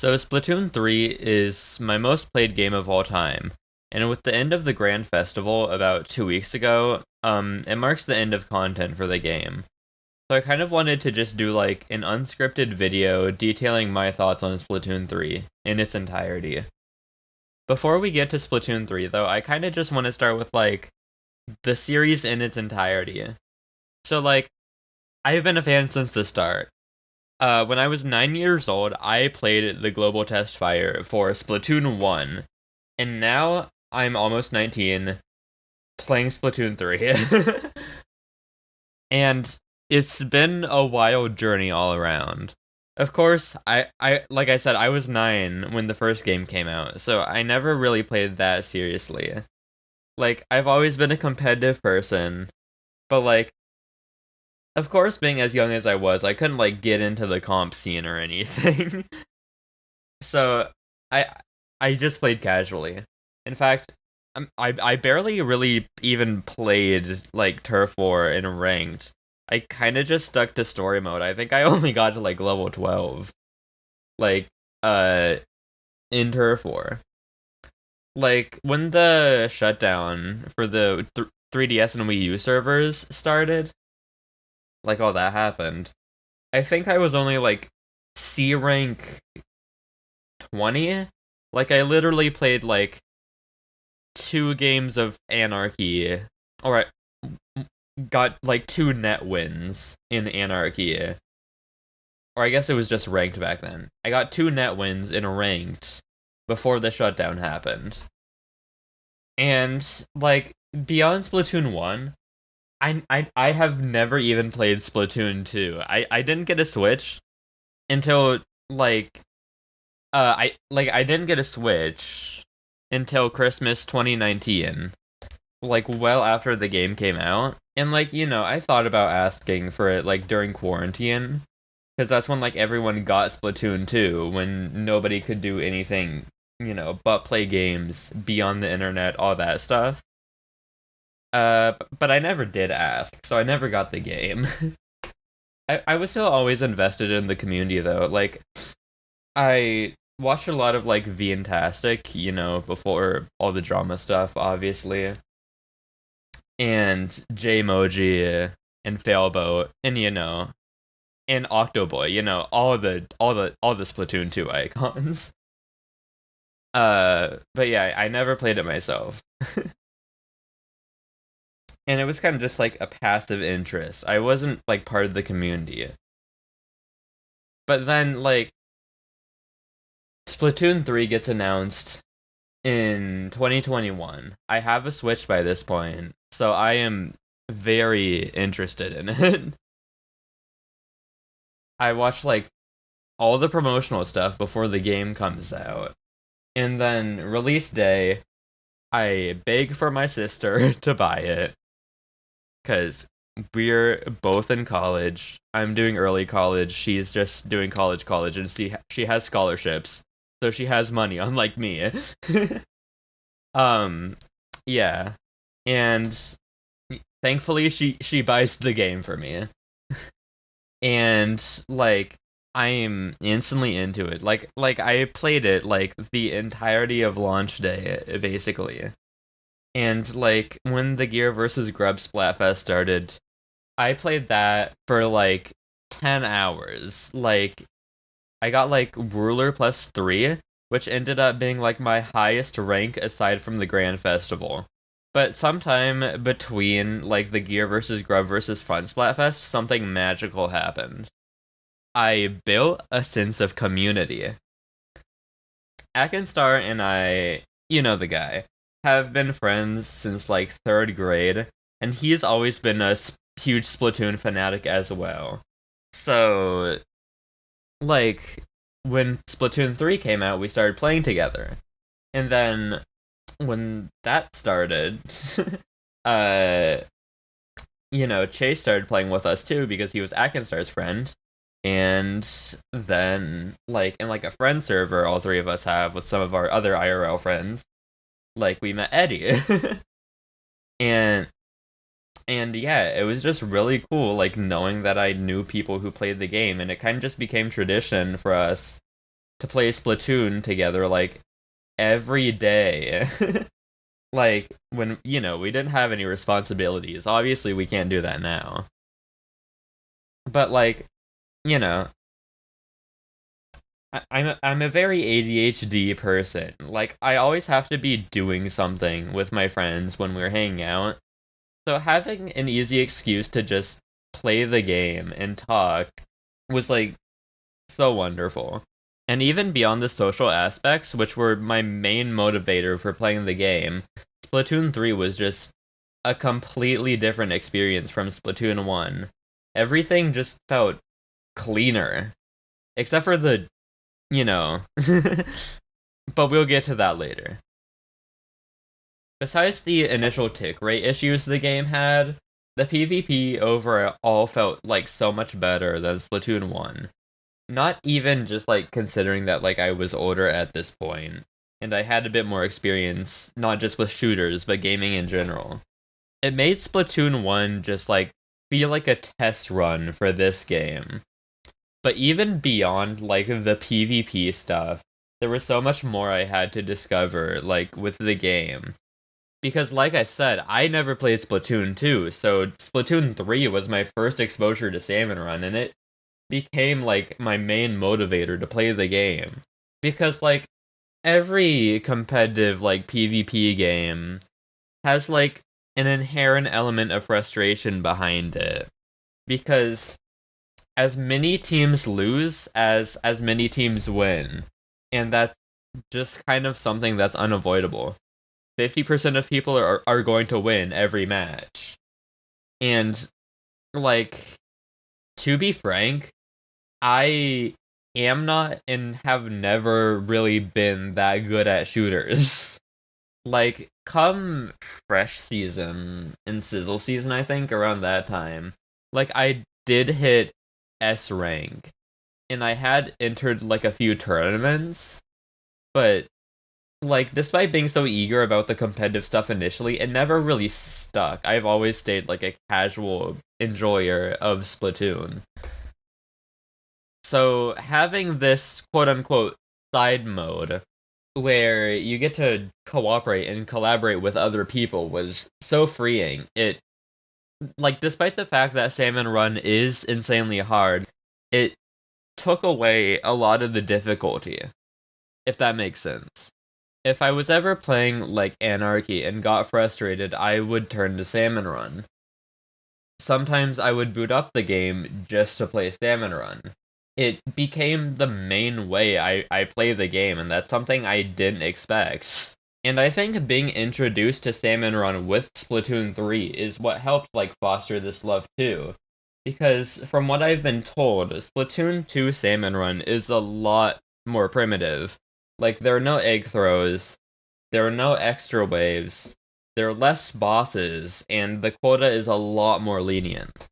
So Splatoon 3 is my most played game of all time. And with the end of the Grand Festival about 2 weeks ago, it marks the end of content for the game. So I kind of wanted to just do like an unscripted video detailing my thoughts on Splatoon 3 in its entirety. Before we get to Splatoon 3 though, I kind of just want to start with like the series in its entirety. So like I've been a fan since the start. When I was 9 years old, I played the global test fire for Splatoon 1, and now I'm almost 19 playing Splatoon 3. And it's been a wild journey all around. Of course, like I said, I was 9 when the first game came out, so I never really played that seriously. Like, I've always been a competitive person, but like, of course, being as young as I was, I couldn't like get into the comp scene or anything. So I I just played casually. In fact, I barely really even played like turf war and ranked. I kind of just stuck to story mode. I think I only got to like level 12, like uh in turf war. Like when the shutdown for the 3DS and Wii U servers started, like all that happened. I think I was only like C rank 20. Like I literally played like 2 games of Anarchy. Alright, got like 2 net wins in Anarchy. Or I guess it was just ranked back then. I got 2 net wins in ranked before the shutdown happened. And like beyond Splatoon 1, I have never even played Splatoon 2. I didn't get a Switch until like I didn't get a Switch until Christmas 2019, like well after the game came out. And like, I thought about asking for it like during quarantine because that's when like everyone got Splatoon 2 when nobody could do anything, but play games, be on the internet, all that stuff. But I never did ask, so I never got the game. I was still always invested in the community though. Like I watched a lot of like Fantastic, before all the drama stuff, obviously, and Jmoji and Failboat, and and Octoboy, all the Splatoon 2 icons. But yeah, I never played it myself. And it was kind of just like a passive interest. I wasn't like part of the community. But then like Splatoon 3 gets announced in 2021. I have a Switch by this point, so I am very interested in it. I watched like all the promotional stuff before the game comes out. And then release day, I beg for my sister to buy it cuz we're both in college. I'm doing early college, she's just doing college and she has scholarships. So she has money unlike me. Um, yeah, and thankfully she buys the game for me, and like I'm instantly into it. Like I played it like the entirety of launch day basically, and like when the Gear versus Grub Splatfest started, I played that for like 10 hours. Like I got like ruler +3, which ended up being like my highest rank aside from the Grand Festival. But sometime between like the Gear versus Grub versus Fun Splatfest, something magical happened. I built a sense of community. Akenstar and I, the guy, have been friends since like 3rd grade, and he's always been a huge Splatoon fanatic as well. So like when Splatoon 3 came out, we started playing together. And then when that started, uh Chase started playing with us too because he was Akenstar's friend. And then like in like a friend server all three of us have with some of our other IRL friends, like we met Eddie. and and yeah, it was just really cool like knowing that I knew people who played the game, and it kind of just became tradition for us to play Splatoon together like every day. Like when, we didn't have any responsibilities. Obviously, we can't do that now. But like, you know, I'm a very ADHD person. Like I always have to be doing something with my friends when we're hanging out. So having an easy excuse to just play the game and talk was like so wonderful. And even beyond the social aspects, which were my main motivator for playing the game, Splatoon 3 was just a completely different experience from Splatoon 1. Everything just felt cleaner. Except for the, you know. But we'll get to that later. Besides the initial tick rate issues the game had, the PvP overall felt like so much better than Splatoon 1. Not even just like considering that like I was older at this point, and I had a bit more experience, not just with shooters, but gaming in general. It made Splatoon 1 just like feel like a test run for this game. But even beyond like the PvP stuff, there was so much more I had to discover like with the game. Because like I said, I never played Splatoon 2, so Splatoon 3 was my first exposure to Salmon Run, and it became like my main motivator to play the game. Because like every competitive like PvP game has like an inherent element of frustration behind it. Because as many teams lose as many teams win. And that's just kind of something that's unavoidable. 50% of people are going to win every match. And like to be frank, I am not and have never really been that good at shooters. Like, come fresh season and sizzle season, I think, around that time, like, I did hit S rank, and I had entered, like, a few tournaments, but, like, despite being so eager about the competitive stuff initially, it never really stuck. I've always stayed, like, a casual enjoyer of Splatoon. So having this quote unquote side mode where you get to cooperate and collaborate with other people was so freeing. It like despite the fact that Salmon Run is insanely hard, it took away a lot of the difficulty, if that makes sense. If I was ever playing like Anarchy and got frustrated, I would turn to Salmon Run. Sometimes I would boot up the game just to play Salmon Run. It became the main way I play the game, and that's something I didn't expect. And I think being introduced to Salmon Run with Splatoon 3 is what helped like foster this love too. Because from what I've been told, Splatoon 2 Salmon Run is a lot more primitive. Like there are no egg throws, there are no extra waves, there are less bosses, and the quota is a lot more lenient.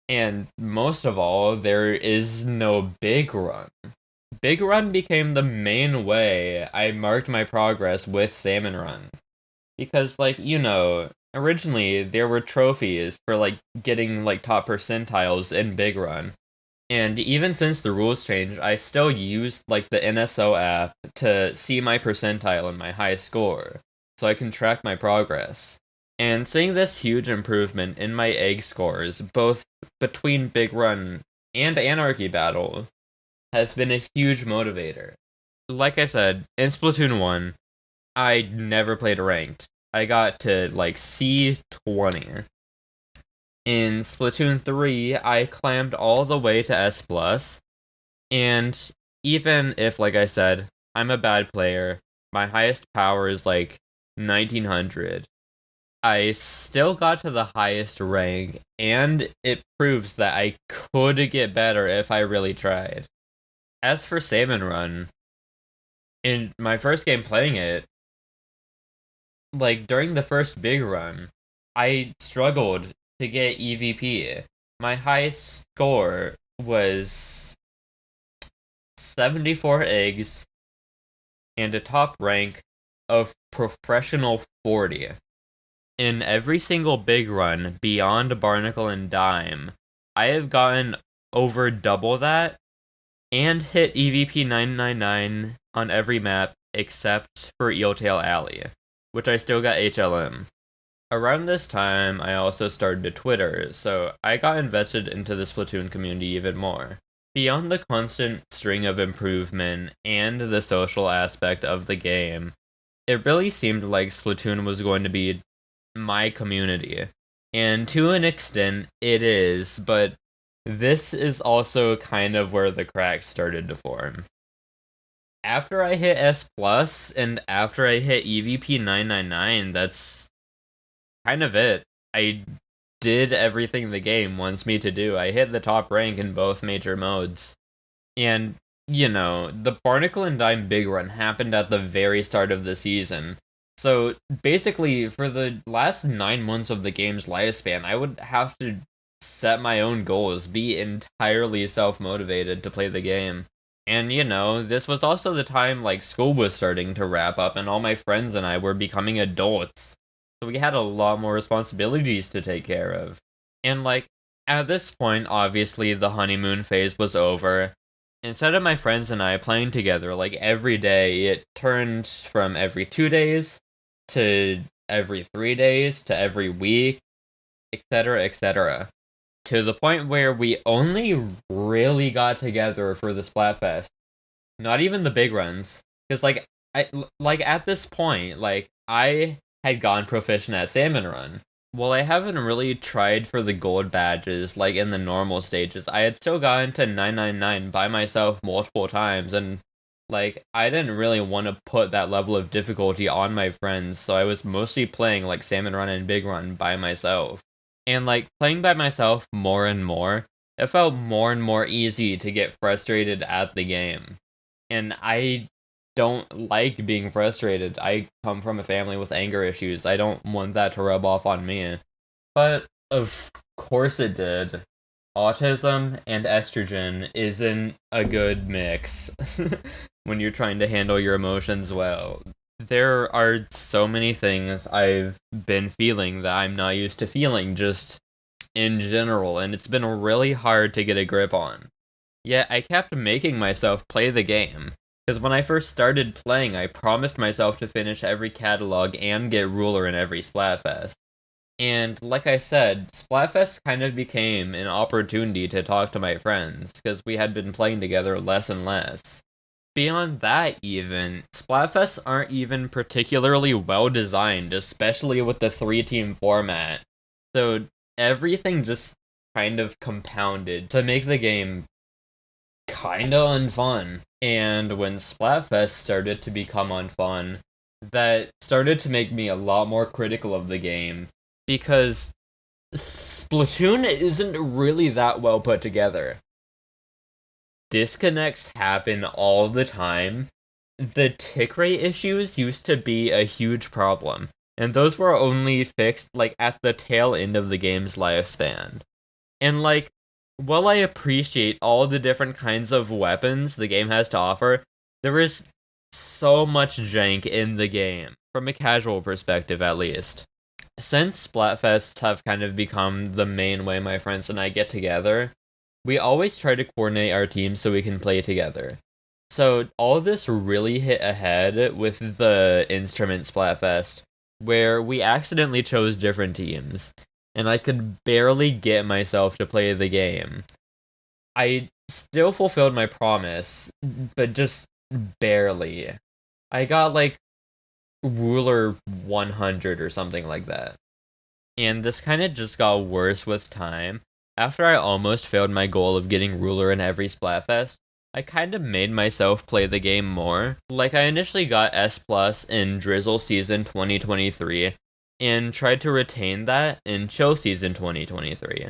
And most of all, there is no big run. Big run became the main way I marked my progress with Salmon Run. Because, like, originally there were trophies for, like, getting, like, top percentiles in Big Run. And even since the rules changed, I still used, like, the NSO app to see my percentile and my high score, so I can track my progress. And seeing this huge improvement in my egg scores, both between Big Run and Anarchy Battle, has been a huge motivator. Like I said, in Splatoon 1, I never played ranked. I got to, like, C20. In Splatoon 3, I climbed all the way to S+, and even if, like I said, I'm a bad player, my highest power is, like, 1900. I still got to the highest rank, and it proves that I could get better if I really tried. As for Salmon Run, in my first game playing it, like during the first big run, I struggled to get EVP. My highest score was 74 eggs and a top rank of professional 40. In every single big run beyond Barnacle and Dime, I have gotten over double that, and hit EVP 999 on every map except for Eeltail Alley, which I still got HLM. Around this time, I also started a Twitter, so I got invested into the Splatoon community even more. Beyond the constant string of improvement and the social aspect of the game, it really seemed like Splatoon was going to be my community. And to an extent, it is, but this is also kind of where the cracks started to form. After I hit S plus and after I hit EVP 999, that's kind of it. I did everything the game wants me to do. I hit the top rank in both major modes. And, the Barnacle and Dime Big Run happened at the very start of the season. So, basically, for the last 9 months of the game's lifespan, I would have to set my own goals, be entirely self-motivated to play the game. And, this was also the time, school was starting to wrap up, and all my friends and I were becoming adults. So we had a lot more responsibilities to take care of. And, at this point, obviously, the honeymoon phase was over. Instead of my friends and I playing together, every day, it turned from every 2 days to every 3 days to every week, etc., etc. To the point where we only really got together for the Splatfest. Not even the big runs. Because, at this point, I had gone proficient at Salmon Run. While I haven't really tried for the gold badges in the normal stages, I had still gotten to 999 by myself multiple times, and I didn't really want to put that level of difficulty on my friends, so I was mostly playing Salmon Run and Big Run by myself. And playing by myself more and more, it felt more and more easy to get frustrated at the game. And I don't like being frustrated. I come from a family with anger issues. I don't want that to rub off on me. But of course it did. Autism and estrogen isn't a good mix when you're trying to handle your emotions well. There are so many things I've been feeling that I'm not used to feeling just in general, and it's been really hard to get a grip on. Yet I kept making myself play the game. Because when I first started playing, I promised myself to finish every catalog and get ruler in every Splatfest. And like I said, Splatfest kind of became an opportunity to talk to my friends, because we had been playing together less and less. Beyond that even, Splatfests aren't even particularly well designed, especially with the 3-team format. So everything just kind of compounded to make the game kinda unfun. And when Splatfest started to become unfun, that started to make me a lot more critical of the game, because Splatoon isn't really that well put together. Disconnects happen all the time. The tick rate issues used to be a huge problem, and those were only fixed at the tail end of the game's lifespan. And while I appreciate all the different kinds of weapons the game has to offer, there is so much jank in the game, from a casual perspective at least. Since Splatfests have kind of become the main way my friends and I get together, we always try to coordinate our teams so we can play together. So all this really hit ahead with the Instrument Splatfest, where we accidentally chose different teams, and I could barely get myself to play the game. I still fulfilled my promise, but just barely. I got ruler 100 or something like that. And this kind of just got worse with time. After I almost failed my goal of getting ruler in every Splatfest, I kind of made myself play the game more. I initially got S plus in Drizzle Season 2023, and tried to retain that in Chill Season 2023.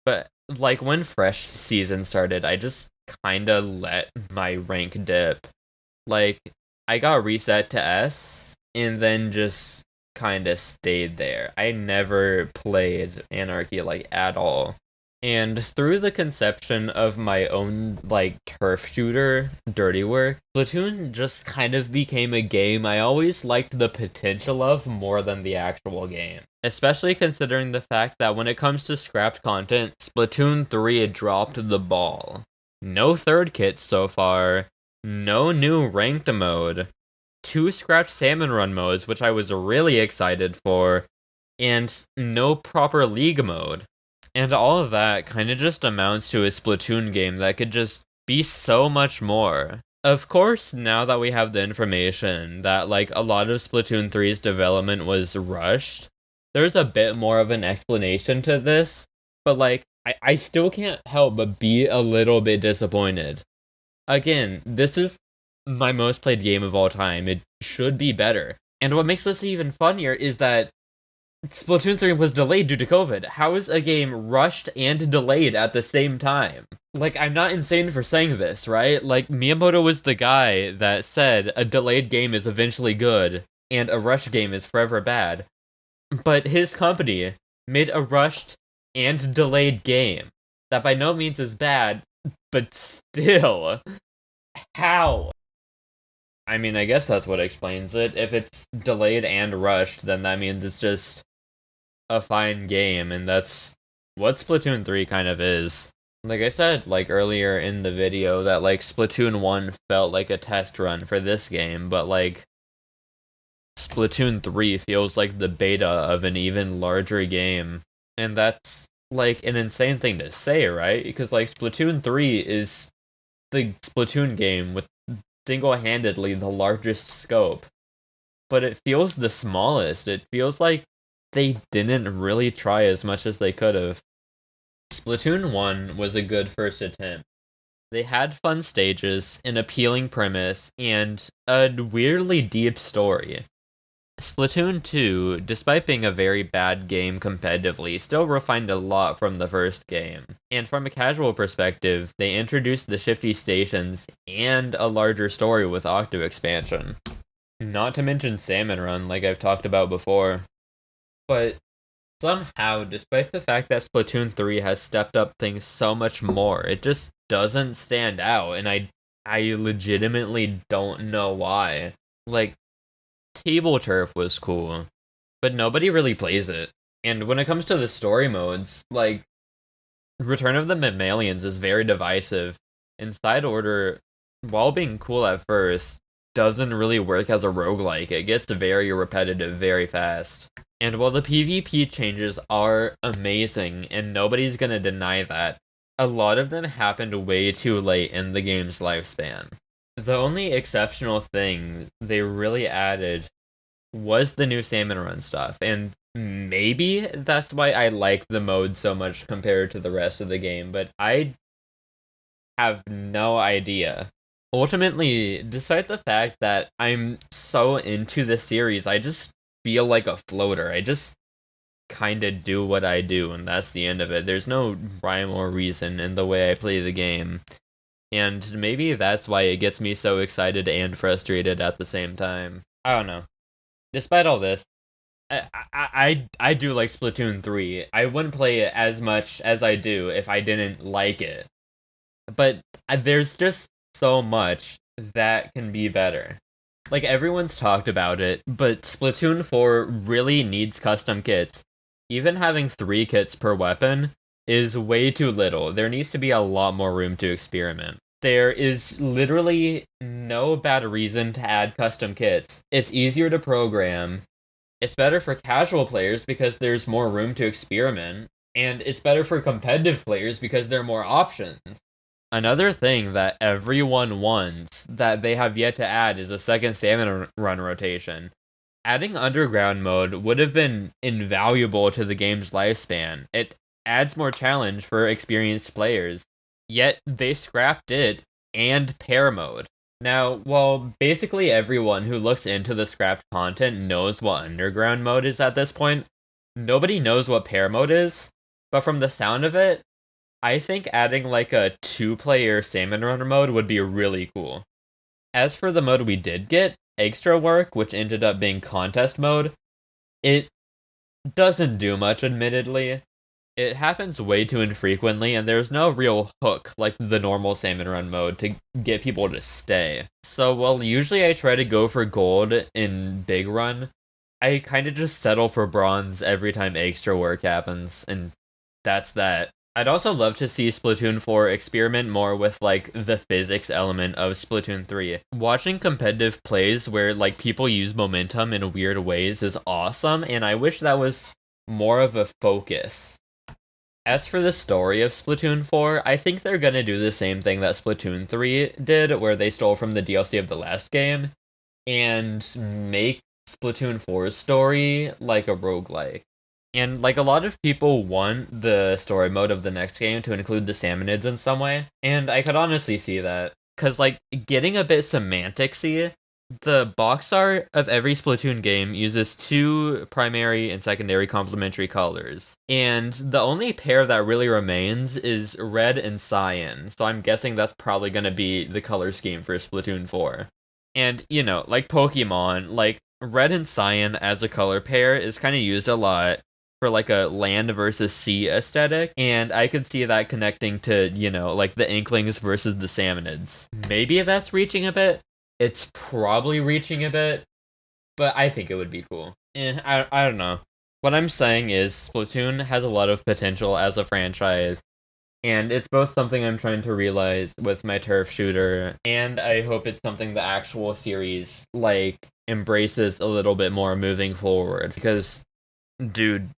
But, when Fresh Season started, I just kinda let my rank dip. I got reset to S, and then just kinda stayed there. I never played Anarchy, at all. And through the conception of my own, turf shooter, Dirty Work, Splatoon just kind of became a game I always liked the potential of more than the actual game. Especially considering the fact that when it comes to scrapped content, Splatoon 3 dropped the ball. no third kit so far, no new ranked mode, 2 scratch salmon run modes, which I was really excited for, and no proper league mode. And all of that kind of just amounts to a Splatoon game that could just be so much more. Of course, now that we have the information that like a lot of Splatoon 3's development was rushed, there's a bit more of an explanation to this, but like I still can't help but be a little bit disappointed. Again, this is my most played game of all time. It should be better. And what makes this even funnier is that Splatoon 3 was delayed due to COVID. How is a game rushed and delayed at the same time? Like, I'm not insane for saying this, right? Like, Miyamoto was the guy that said a delayed game is eventually good and a rushed game is forever bad. But his company made a rushed and delayed game that by no means is bad, but still. How? I mean, I guess that's what explains it. If it's delayed and rushed, then that means it's just a fine game, and that's what Splatoon 3 kind of is. Like I said, like earlier in the video, that like Splatoon 1 felt like a test run for this game, but like Splatoon 3 feels like the beta of an even larger game. And that's like an insane thing to say, right? Because like Splatoon 3 is the Splatoon game with single-handedly the largest scope, but it feels the smallest. It feels like they didn't really try as much as they could have. Splatoon 1 was a good first attempt. They had fun stages, an appealing premise, and a weirdly deep story. Splatoon 2, despite being a very bad game competitively, still refined a lot from the first game. And from a casual perspective, they introduced the shifty stations and a larger story with Octo expansion. Not to mention Salmon Run, like I've talked about before. But somehow, despite the fact that Splatoon 3 has stepped up things so much more, it just doesn't stand out, and I legitimately don't know why. Like, Table Turf was cool, but nobody really plays it. And when it comes to the story modes, like, Return of the Mammalians is very divisive, and Side Order, while being cool at first, doesn't really work as a roguelike. It gets very repetitive very fast. And while the PvP changes are amazing, and nobody's gonna deny that, a lot of them happened way too late in the game's lifespan. The only exceptional thing they really added was the new Salmon Run stuff, and maybe that's why I like the mode so much compared to the rest of the game, but I have no idea. Ultimately, despite the fact that I'm so into the series, I just feel like a floater. I just kind of do what I do, and that's the end of it. There's no rhyme or reason in the way I play the game. And maybe that's why it gets me so excited and frustrated at the same time. I don't know. Despite all this, I do like Splatoon 3. I wouldn't play it as much as I do if I didn't like it. But there's just so much that can be better. Like, everyone's talked about it, but Splatoon 4 really needs custom kits. Even having 3 kits per weapon is way too little. There needs to be a lot more room to experiment. There is literally no bad reason to add custom kits. It's easier to program. It's better for casual players because there's more room to experiment. And it's better for competitive players because there are more options. Another thing that everyone wants that they have yet to add is a second Salmon Run rotation. Adding Underground mode would have been invaluable to the game's lifespan. It adds more challenge for experienced players. Yet they scrapped it and pair mode. Now, while basically everyone who looks into the scrapped content knows what Underground mode is at this point, nobody knows what pair mode is. But from the sound of it, I think adding like a 2-player Salmon Runner mode would be really cool. As for the mode we did get, Extra Work, which ended up being contest mode, it doesn't do much, admittedly. It happens way too infrequently, and there's no real hook like the normal Salmon Run mode to get people to stay. So while usually I try to go for gold in Big Run, I kind of just settle for bronze every time Extra Work happens, and that's that. I'd also love to see Splatoon 4 experiment more with like the physics element of Splatoon 3. Watching competitive plays where like people use momentum in weird ways is awesome, and I wish that was more of a focus. As for the story of Splatoon 4, I think they're gonna do the same thing that Splatoon 3 did, where they stole from the DLC of the last game, and make Splatoon 4's story like a roguelike. And like a lot of people want the story mode of the next game to include the Salmonids in some way, and I could honestly see that. Cause like getting a bit semanticsy, the box art of every Splatoon game uses two primary and secondary complementary colors. And the only pair that really remains is red and cyan. So I'm guessing that's probably gonna be the color scheme for Splatoon 4. And, like Pokemon, like red and cyan as a color pair is kind of used a lot for like a land versus sea aesthetic, and I could see that connecting to, like the Inklings versus the Salmonids. Maybe that's reaching a bit. It's probably reaching a bit, but I think it would be cool. I don't know. What I'm saying is Splatoon has a lot of potential as a franchise, and it's both something I'm trying to realize with my turf shooter, and I hope it's something the actual series, like, embraces a little bit more moving forward. Because, dude,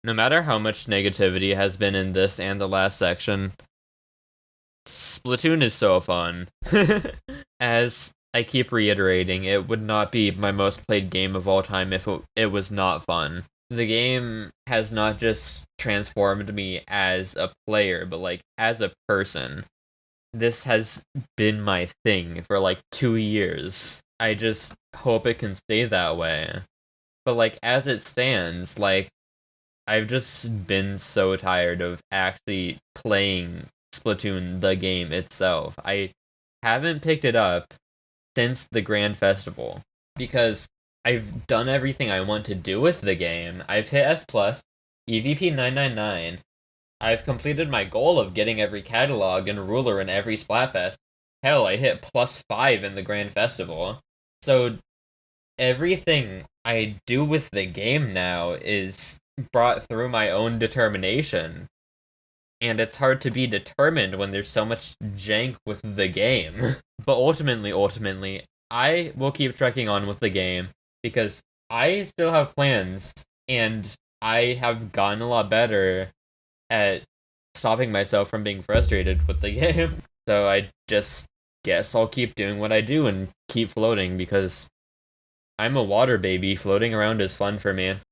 no matter how much negativity has been in this and the last section, Splatoon is so fun. As I keep reiterating, it would not be my most played game of all time if it was not fun. The game has not just transformed me as a player, but like as a person. This has been my thing for like 2 years. I just hope it can stay that way. But like as it stands, like I've just been so tired of actually playing Splatoon, the game itself. I haven't picked it up since the Grand Festival because I've done everything I want to do with the game. I've hit S plus, EVP 999. I've completed my goal of getting every catalog and ruler in every Splatfest. Hell, I hit +5 in the Grand Festival. So everything I do with the game now is brought through my own determination. And it's hard to be determined when there's so much jank with the game. But ultimately, I will keep trekking on with the game because I still have plans and I have gotten a lot better at stopping myself from being frustrated with the game. So I just guess I'll keep doing what I do and keep floating because I'm a water baby. Floating around is fun for me.